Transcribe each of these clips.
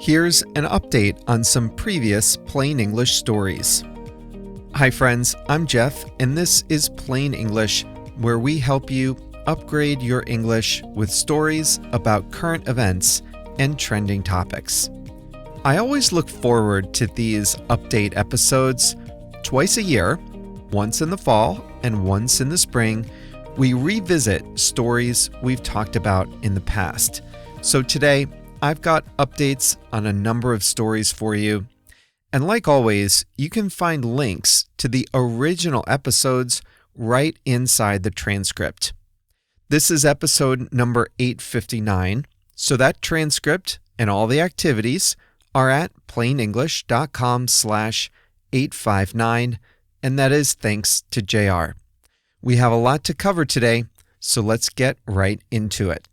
Here's an update on some previous Plain English stories. Hi friends, I'm Jeff, and this is Plain English, where we help you upgrade your English with stories about current events and trending topics. I always look forward to these update episodes. Twice a year, once in the fall and once in the spring, we revisit stories we've talked about in the past. So today, I've got updates on a number of stories for you. And like always, you can find links to the original episodes right inside the transcript. This is episode number 859, so that transcript and all the activities are at plainenglish.com/859, and that is thanks to JR. We have a lot to cover today, so let's get right into it.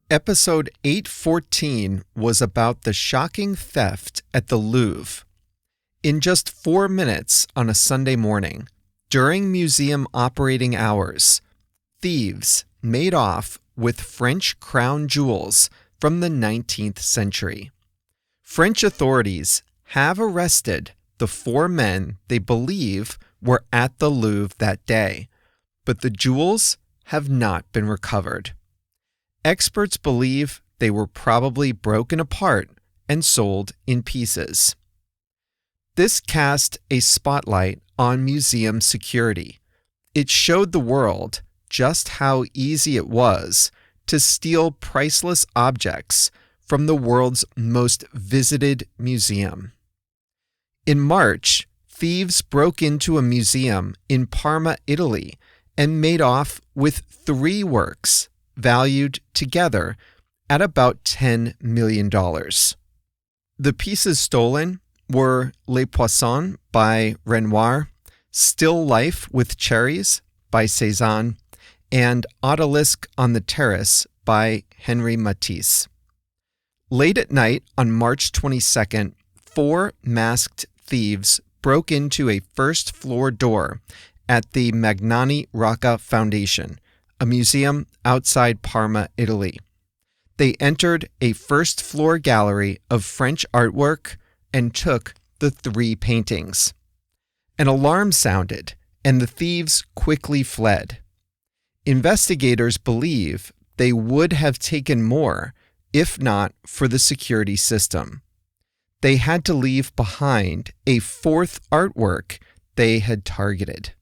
Episode 814 was about the shocking theft at the Louvre. In just 4 minutes on a Sunday morning, during museum operating hours, thieves made off with French crown jewels from the 19th century. French authorities have arrested the 4 men they believe were at the Louvre that day, but the jewels have not been recovered. Experts believe they were probably broken apart and sold in pieces. This cast a spotlight on museum security. It showed the world just how easy it was to steal priceless objects from the world's most visited museum. In March, thieves broke into a museum in Parma, Italy, and made off with 3 works valued together at about $10 million. The pieces stolen were Les Poissons by Renoir, Still Life with Cherries by Cézanne, and Odalisque on the Terrace by Henri Matisse. Late at night on March 22nd, 4 masked thieves broke into a first-floor door at the Magnani Rocca Foundation, a museum outside Parma, Italy. They entered a first-floor gallery of French artwork and took the 3 paintings. An alarm sounded, and the thieves quickly fled. Investigators believe they would have taken more if not for the security system. They had to leave behind a 4th artwork they had targeted.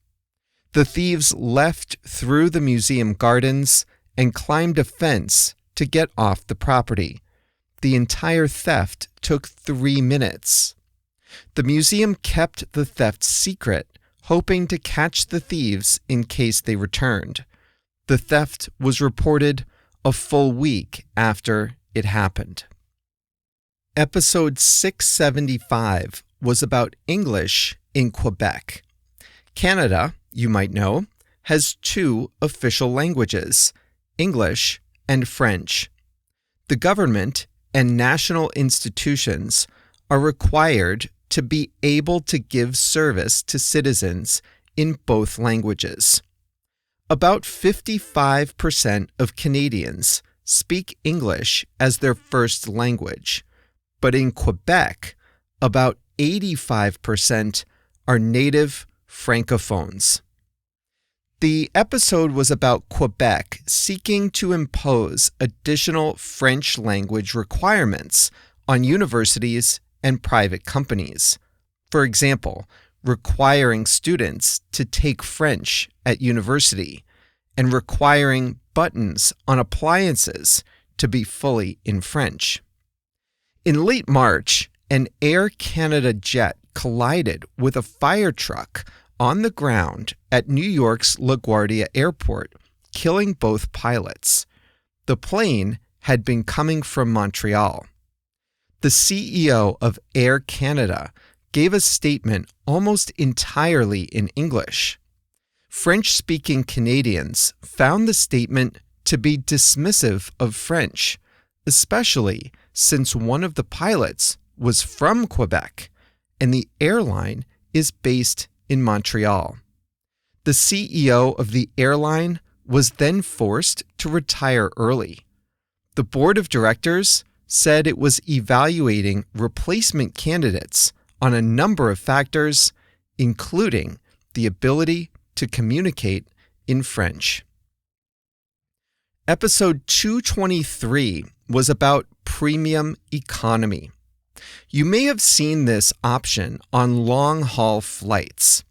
The thieves left through the museum gardens and climbed a fence to get off the property. The entire theft took 3 minutes. The museum kept the theft secret, hoping to catch the thieves in case they returned. The theft was reported a full week after it happened. Episode 675 was about English in Quebec. Canada, you might know, has 2 official languages, English and French. The government and national institutions are required to be able to give service to citizens in both languages. About 55% of Canadians speak English as their first language, but in Quebec, about 85% are native francophones. The episode was about Quebec seeking to impose additional French language requirements on universities and private companies. For example, requiring students to take French at university and requiring buttons on appliances to be fully in French. In late March, an Air Canada jet collided with a fire truck on the ground at New York's LaGuardia Airport, killing both pilots. The plane had been coming from Montreal. The CEO of Air Canada gave a statement almost entirely in English. French-speaking Canadians found the statement to be dismissive of French, especially since one of the pilots was from Quebec and the airline is based in Montreal. The CEO of the airline was then forced to retire early. The board of directors said it was evaluating replacement candidates on a number of factors, including the ability to communicate in French. Episode 223 was about premium economy. You may have seen this option on long-haul flights.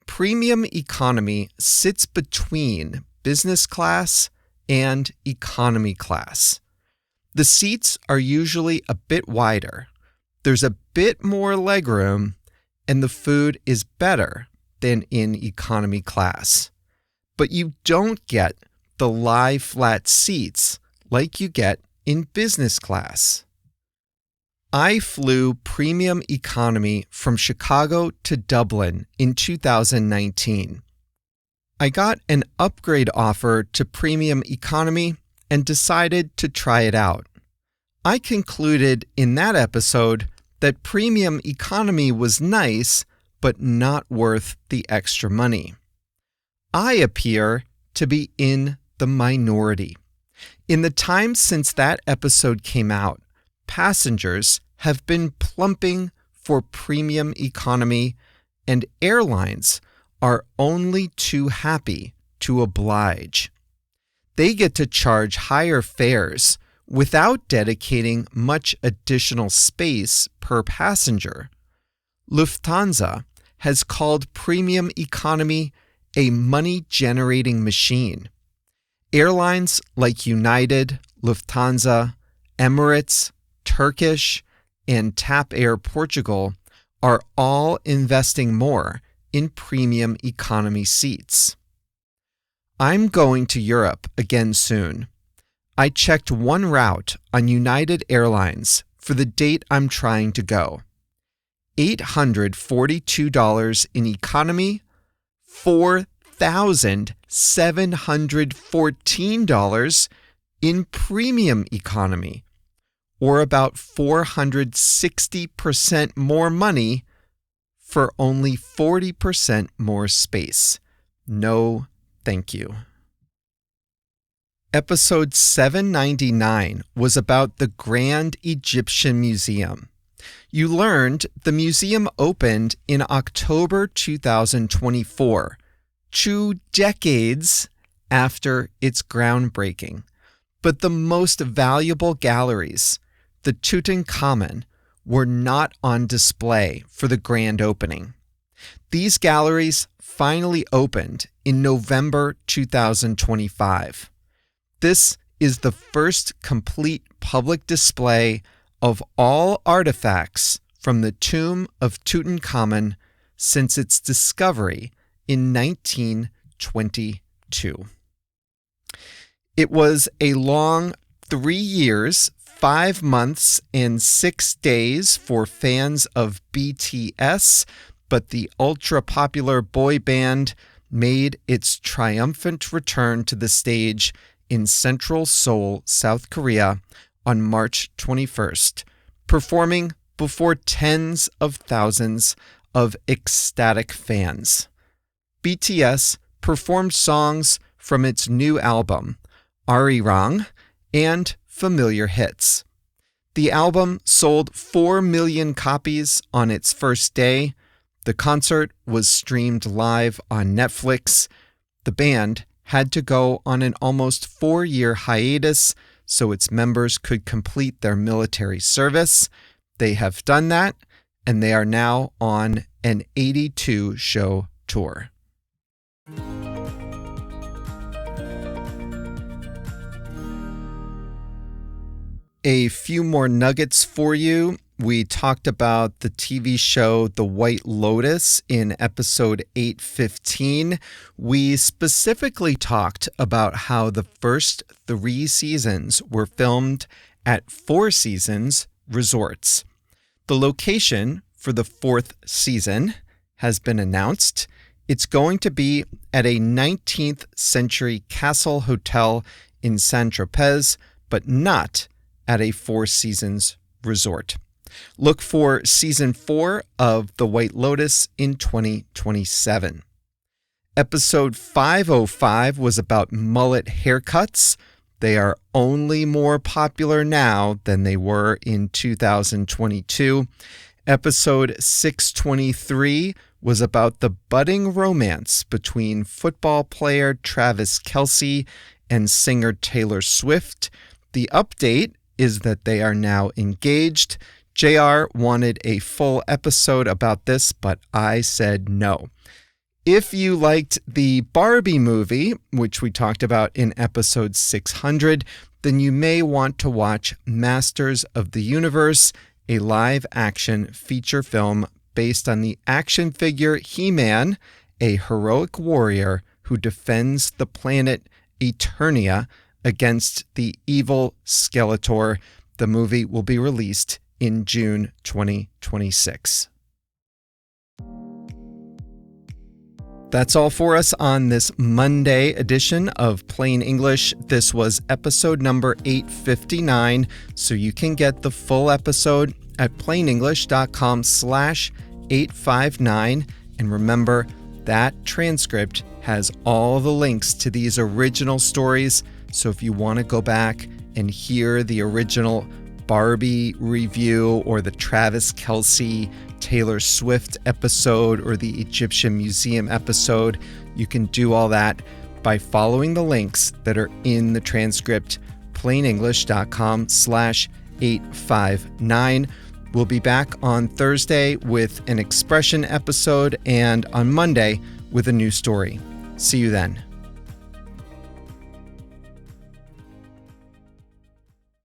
Premium economy sits between business class and economy class. The seats are usually a bit wider, there's a bit more legroom, and the food is better than in economy class. But you don't get the lie-flat seats like you get in business class. I flew premium economy from Chicago to Dublin in 2019. I got an upgrade offer to premium economy and decided to try it out. I concluded in that episode that premium economy was nice, but not worth the extra money. I appear to be in the minority. In the time since that episode came out, passengers have been plumping for premium economy, and airlines are only too happy to oblige. They get to charge higher fares without dedicating much additional space per passenger. Lufthansa has called premium economy a money-generating machine. Airlines like United, Lufthansa, Emirates, Turkish, and TAP Air Portugal are all investing more in premium economy seats. I'm going to Europe again soon. I checked one route on United Airlines for the date I'm trying to go. $842 in economy, $4,714 in premium economy, or about 460% more money for only 40% more space. No, thank you. Episode 799 was about the Grand Egyptian Museum. You learned the museum opened in October 2024, 2 decades after its groundbreaking. But the most valuable galleries, the Tutankhamun, were not on display for the grand opening. These galleries finally opened in November 2025. This is the first complete public display of all artifacts from the tomb of Tutankhamun since its discovery in 1922. It was a long 3 years, 5 months, and 6 days for fans of BTS, but the ultra-popular boy band made its triumphant return to the stage in central Seoul, South Korea, on March 21st, performing before tens of thousands of ecstatic fans. BTS performed songs from its new album, Arirang, and familiar hits. The album sold 4 million copies on its first day. The concert was streamed live on Netflix. The band had to go on an almost 4-year hiatus so its members could complete their military service. They have done that, and they are now on an 82-show tour. A few more nuggets for you. We talked about the TV show The White Lotus in episode 815. We specifically talked about how the first 3 seasons were filmed at Four Seasons resorts. The location for the 4th season has been announced. It's going to be at a 19th century castle hotel in Saint-Tropez, but not at a Four Seasons resort. Look for season 4 of The White Lotus in 2027. Episode 505 was about mullet haircuts. They are only more popular now than they were in 2022. Episode 623 was about the budding romance between football player Travis Kelce and singer Taylor Swift. The update is that they are now engaged. JR wanted a full episode about this, but I said no. If you liked the Barbie movie, which we talked about in episode 600, then you may want to watch Masters of the Universe, a live-action feature film based on the action figure He-Man, a heroic warrior who defends the planet Eternia against the evil Skeletor. The movie will be released in June 2026. That's all for us on this Monday edition of Plain English. This was episode number 859, so you can get the full episode at plainenglish.com/859. And remember, that transcript has all the links to these original stories. So if you want to go back and hear the original Barbie review or the Travis Kelce Taylor Swift episode or the Egyptian Museum episode, you can do all that by following the links that are in the transcript, plainenglish.com/859. We'll be back on Thursday with an expression episode and on Monday with a new story. See you then.